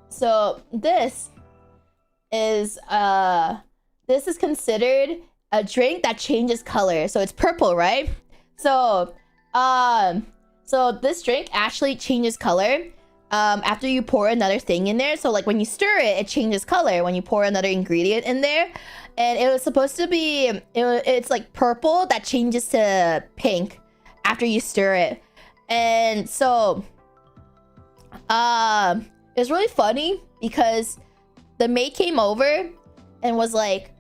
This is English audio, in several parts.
So this is considered a drink that changes color. So it's purple, right? So this drink actually changes color after you pour another thing in there. So like when you stir it, it changes color when you pour another ingredient in there. And it was supposed to be, it's like purple that changes to pink after you stir it. And so it's really funny because the maid came over and was like,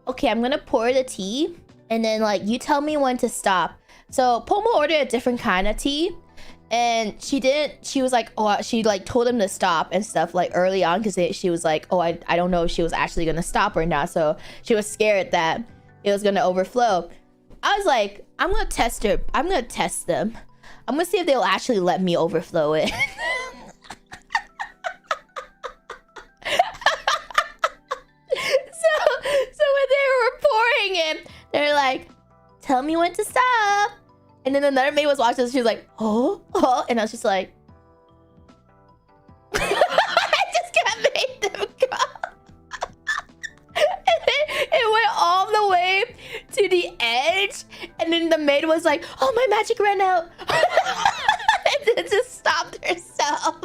okay, I'm gonna pour the tea and then like you tell me when to stop. So Pomo ordered a different kind of tea, and she was like, oh, she like told him to stop and stuff like early on because she was like, oh, I don't know if she was actually gonna stop or not. So she was scared that it was gonna overflow. I was like, I'm gonna test her. I'm gonna test them. I'm gonna see if they'll actually let me overflow it. So when they were pouring it, they're like, tell me when to stop. And then another maid was watching this. She was like, oh. And I was just like, I just can't make them go. And then it went all the way to the edge. And then the maid was like, oh, my magic ran out. And then just stopped herself.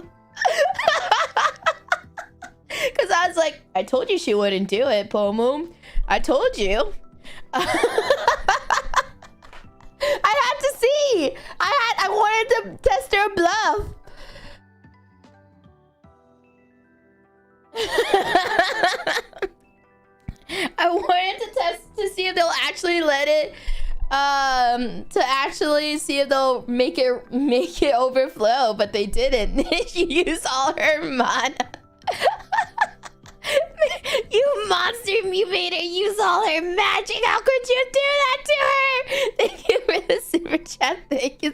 Because I was like, I told you she wouldn't do it, Pomu. I told you. I had to see. I wanted to test her bluff. I wanted to test to see if they'll actually let it to actually see if they'll make it overflow, but they didn't. She used all her mana. You monster, you made her use all her magic. How could you do that to her? Thank you for the super chat. Thank you.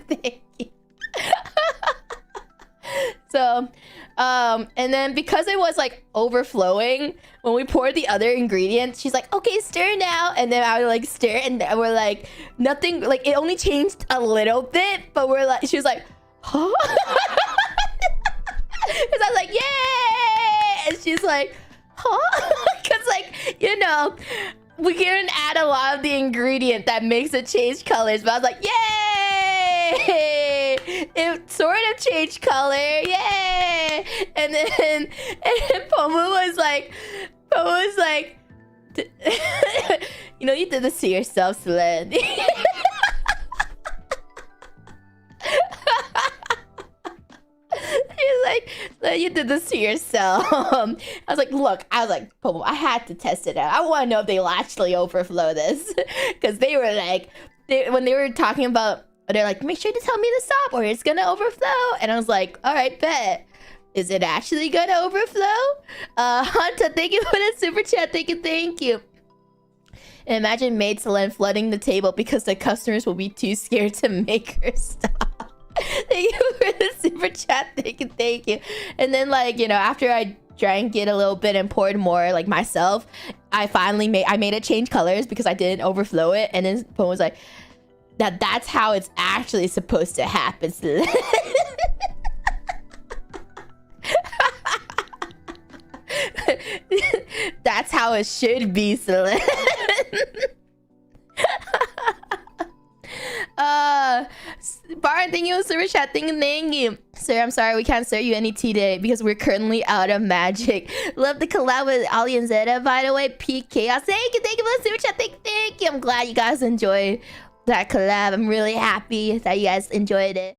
So, and then because it was like overflowing, when we poured the other ingredients, she's like, okay, stir now. And then I would like stir, and we're like, nothing, like it only changed a little bit, but we're like, she was like, huh? Because I was like, yay! And she's like, huh? Because like, you know, we can add a lot of the ingredient that makes it change colors. But I was like, yay! It sort of changed color, yay! And then Pomu was like, you know, you did this to yourself, Selen. She's like, so you did this to yourself. I was like, look, Pomo, I had to test it out. I want to know if they'll actually overflow this. Because they were like, when they were talking about, they're like, make sure to tell me to stop or it's going to overflow. And I was like, all right, bet. Is it actually going to overflow? Hunter, thank you for the super chat. Thank you. And imagine maid Selen flooding the table because the customers will be too scared to make her stop. Thank you for the super chat. Thank you. And then, like, you know, after I drank it a little bit and poured more, like myself, I made it change colors because I didn't overflow it. And then Pomo was like, that's how it's actually supposed to happen. That's how it should be, Selen. Baron, thank you, super chat. Thank you. Sir, I'm sorry we can't serve you any tea today because we're currently out of magic. Love the collab with Ali and Zeta, by the way. Peak Chaos. Thank you for the super chat. Thank you. I'm glad you guys enjoyed that collab. I'm really happy that you guys enjoyed it.